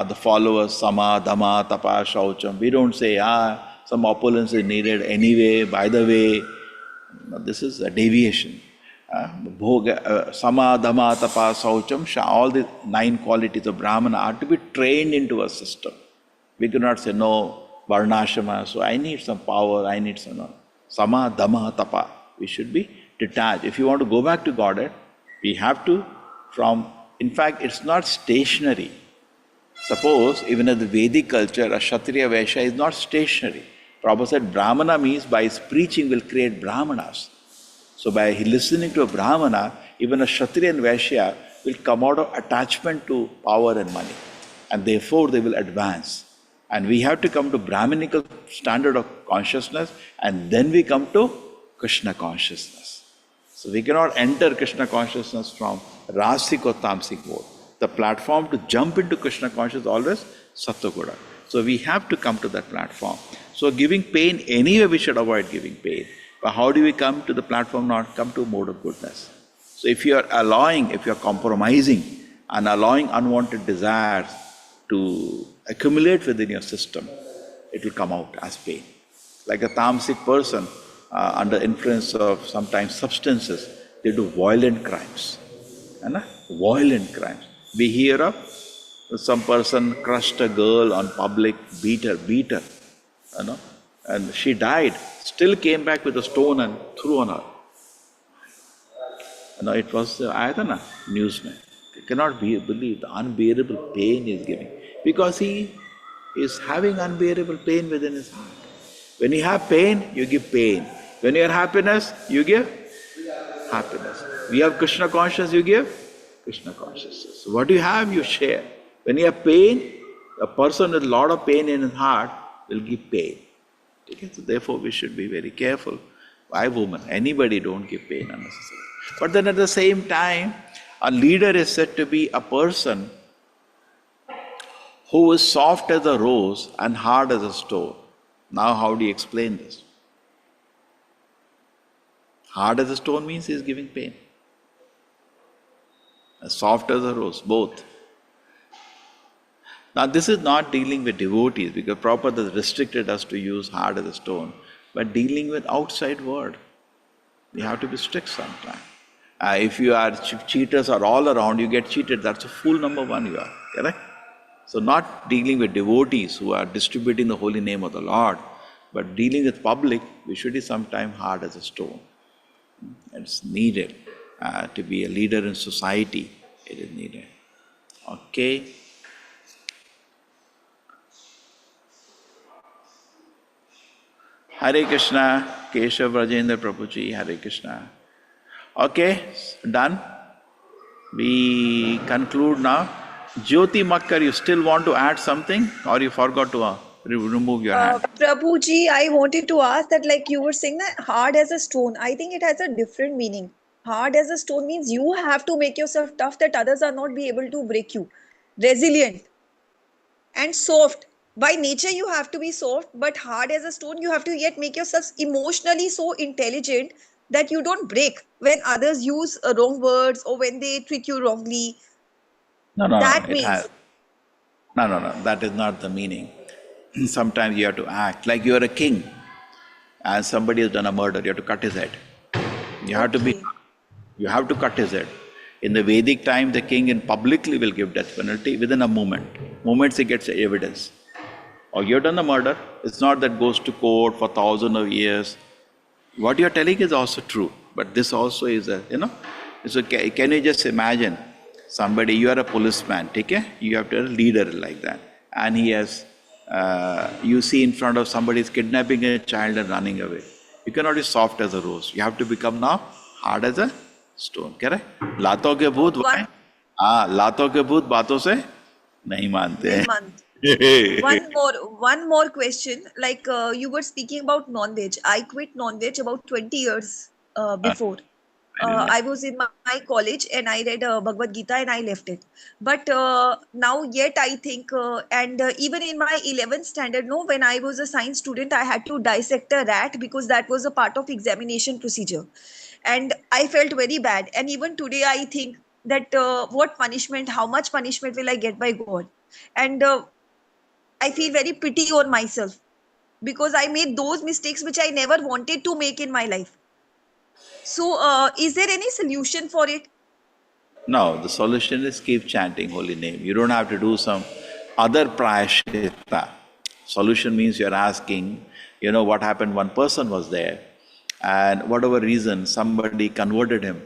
A: the followers, Sama, Dhamma, Tapa, Shaucham. We don't say, some opulence is needed anyway, by the way. No, this is a deviation. Sama, Dhamma, Tapa, Shaucham, all the 9 qualities of Brahmana are to be trained into a system. We cannot say, no, Varnashama, so I need some power, I need some, Sama, Dhamma, Tapa. We should be detached. If you want to go back to Godhead, we have to in fact, it's not stationary. Suppose, even in the Vedic culture, a Kshatriya Vaishya is not stationary. Prabhupada said Brahmana means by his preaching will create Brahmanas. So by listening to a Brahmana, even a Kshatriya and Vaishya will come out of attachment to power and money. And therefore they will advance. And we have to come to Brahminical standard of consciousness, and then we come to Krishna consciousness. So we cannot enter Krishna consciousness from Rasik or Tamsik mode. The platform to jump into Krishna consciousness is always Sattva-Guda. So we have to come to that platform. So giving pain, anyway we should avoid giving pain. But how do we come to the platform, not come to a mode of goodness? So if you are allowing, if you are compromising and allowing unwanted desires to accumulate within your system, it will come out as pain. Like a tamasic person under influence of sometimes substances, they do violent crimes. Violent crimes. We hear of some person crushed a girl on public, beat her, and she died, still came back with a stone and threw on her. It was the newsman. You cannot believe the unbearable pain he is giving, because he is having unbearable pain within his heart. When you have pain, you give pain. When you have happiness, you give happiness. We have Krishna consciousness, you give Krishna consciousness. So what you have, you share. When you have pain, a person with a lot of pain in his heart will give pain. Okay? So therefore, we should be very careful. Why woman? Anybody don't give pain unnecessarily. But then at the same time, a leader is said to be a person who is soft as a rose and hard as a stone. Now how do you explain this? Hard as a stone means he is giving pain. As soft as a rose, both. Now this is not dealing with devotees, because Prabhupada has restricted us to use hard as a stone, but dealing with outside world. You have to be strict sometimes. If you are cheaters are all around, you get cheated, that's a fool number one you are, correct? So not dealing with devotees who are distributing the holy name of the Lord, but dealing with public, we should be sometimes hard as a stone. It's needed to be a leader in society. It is needed. Okay. Hare Krishna, Keshav Rajendra Prabhuji, Hare Krishna. Okay, done. We conclude now. Jyoti Makkar, you still want to add something, or you forgot to remove your hand?
C: Prabhuji, I wanted to ask that, like you were saying that hard as a stone, I think it has a different meaning. Hard as a stone means you have to make yourself tough that others are not be able to break you. Resilient. And soft. By nature you have to be soft, but hard as a stone, you have to yet make yourself emotionally so intelligent that you don't break when others use wrong words or when they treat you wrongly.
A: No,
C: That
A: it
C: means.
A: has. No, that is not the meaning. Sometimes you have to act like you are a king and somebody has done a murder, you have to cut his head. You have to cut his head. In the Vedic time, the king in publicly will give death penalty within a moment. Moments he gets evidence. Or you have done the murder, it's not that goes to court for thousands of years. What you are telling is also true, but this also is so can you just imagine somebody, you are a policeman, okay? You have to have a leader like that. And he has, you see in front of somebody is kidnapping a child and running away. You cannot be soft as a rose. You have to become now hard as a stone, correct? Lato ke bhoot, why? Lato ke bhoot baaton se nahi mante.
C: One more question. Like you were speaking about non-veg. I quit non-veg about 20 years before. I was in my college and I read Bhagavad Gita and I left it. But now yet I think, and even in my 11th standard, when I was a science student, I had to dissect a rat because that was a part of examination procedure. And I felt very bad. And even today I think that what punishment, how much punishment will I get by God? And I feel very pity on myself because I made those mistakes which I never wanted to make in my life. So, is there any solution for it?
A: No, the solution is keep chanting holy name. You don't have to do some other prayashita. Solution means you're asking, what happened, one person was there and whatever reason, somebody converted him.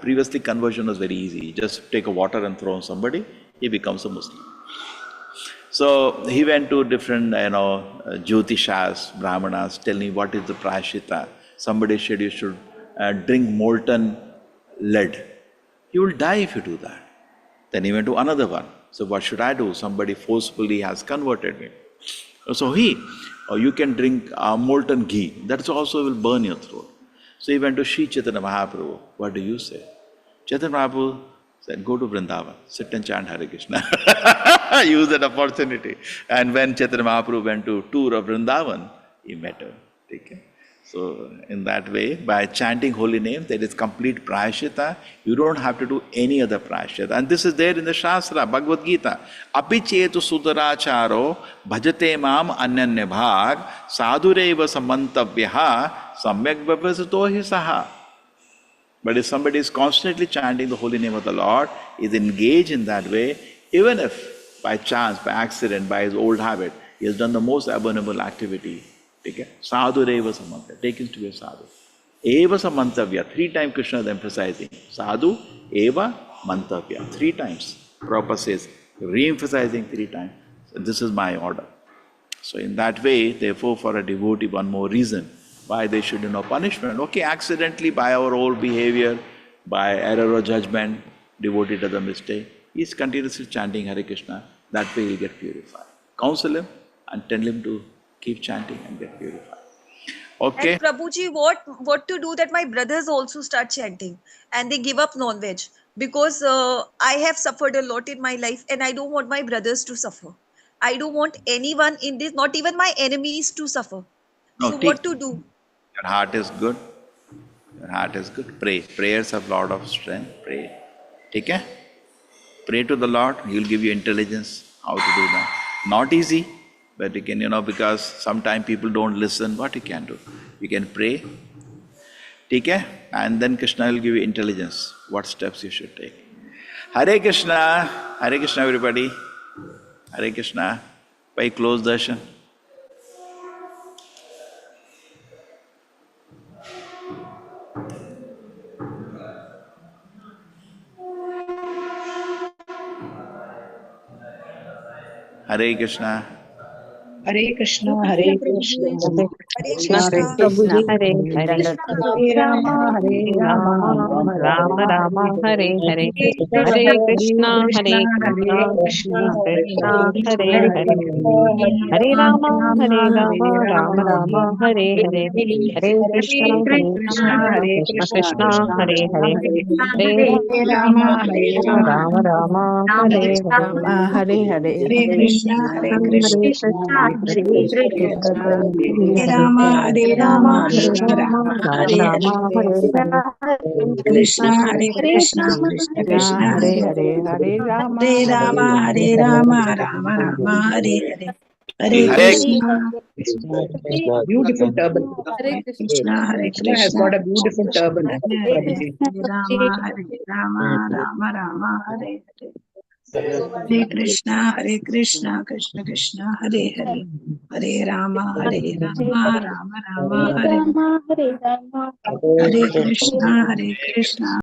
A: Previously conversion was very easy. You just take a water and throw on somebody, he becomes a Muslim. So he went to different, Jyotishas, Brahmanas, telling what is the prashita. Somebody said you should drink molten lead. You will die if you do that. Then he went to another one. So what should I do? Somebody forcefully has converted me. So you can drink molten ghee. That also will burn your throat. So he went to Sri Chaitanya Mahaprabhu. What do you say? Chaitanya Mahaprabhu said, go to Vrindavan, sit and chant Hare Krishna. Use that opportunity. And when Chaitanya Mahaprabhu went to tour of Vrindavan, he met her. Okay? So in that way, by chanting holy name, there is complete prayashita. You don't have to do any other prayashita. And this is there in the Shastra, Bhagavad Gita. Api chetu sudaracharo bhajate mam anyanya bhag sadhureva samantavyaha samyak vyavasito hi saha. But if somebody is constantly chanting the holy name of the Lord, is engaged in that way, even if by chance, by accident, by his old habit, he has done the most abominable activity, okay? Sadhu Eva Samantavya, take him to be a sadhu. Eva Samantavya, 3 times Krishna is emphasizing. Sadhu, Eva, Mantavya, 3 times. Prabhupada says, re-emphasizing 3 times. So this is my order. So in that way, therefore, for a devotee, one more reason why they should punishment. Okay, accidentally by our old behavior, by error or judgment, devotee does a mistake. He is continuously chanting Hare Krishna. That way he will get purified. Counsel him and tell him to keep chanting and get purified. Okay.
C: And Prabhuji, what to do that my brothers also start chanting and they give up non-veg? Because I have suffered a lot in my life and I don't want my brothers to suffer. I don't want anyone in this, not even my enemies, to suffer.
A: No,
C: so what to do?
A: Your heart is good. Your heart is good. Pray. Prayers have a lot of strength. Pray. Take care. Pray to the Lord. He will give you intelligence how to do that. Not easy, but you can, because sometimes people don't listen. What you can do? You can pray. Take care. And then Krishna will give you intelligence. What steps you should take. Hare Krishna. Hare Krishna, everybody. Hare Krishna. By close darshan. Hare Krishna.
L: Hare Krishna, Hare Krishna,
C: Hare Krishna.
M: Prabhuji, Hare Hare,
L: Hare Rama, Hare Rama,
M: Rama Rama Rama, Hare Hare,
L: Hare
M: Hare
L: Krishna,
M: Krishna, Hare
L: Hare
M: Krishna,
L: Krishna,
M: Krishna Krishna, Hare
L: Hare
M: Hare, Hare Rama, Hare Rama, Rama Rama, Hare Hare, Hare Krishna, Hare Krishna, Krishna Krishna, Hare Hare, Hare
L: Rama,
M: Rama, Rama Rama, Hare Hare,
L: Hare Hare, Hare Krishna, Hare Krishna,
M: Hare Krishna, Hare
L: Hare
M: Krishna,
L: Krishna,
M: Hare
L: Hare
M: Hare,
L: Rama, Hare Rama,
M: Hare
L: Rama
M: Rama,
L: Rama,
M: Rama
L: Hare
M: Rama,
L: Hare,
M: Hare Hare,
L: Krishna, Hare
M: Hare
L: Krishna,
M: Krishna,
L: Krishna
M: Hare
L: Krishna,
M: Krishna,
L: Hare
M: Hare
L: Hare,
M: Hare,
L: Hare Rama, Hare Rama, Rama Rama, Hare Hare, Hare
A: Hare
L: Krishna. Beautiful turban.
B: Hare Krishna.
L: Krishna, Hare
K: Krishna has
L: Krishna,
K: got a beautiful turban.
L: Hare Rama, Hare Rama, Rama Rama, Hare Hare. Hare Krishna, Krishna Krishna, Hare Hare, Hare Rama, Rama, Rama Rama, Hare Hare. Hare Krishna, Krishna.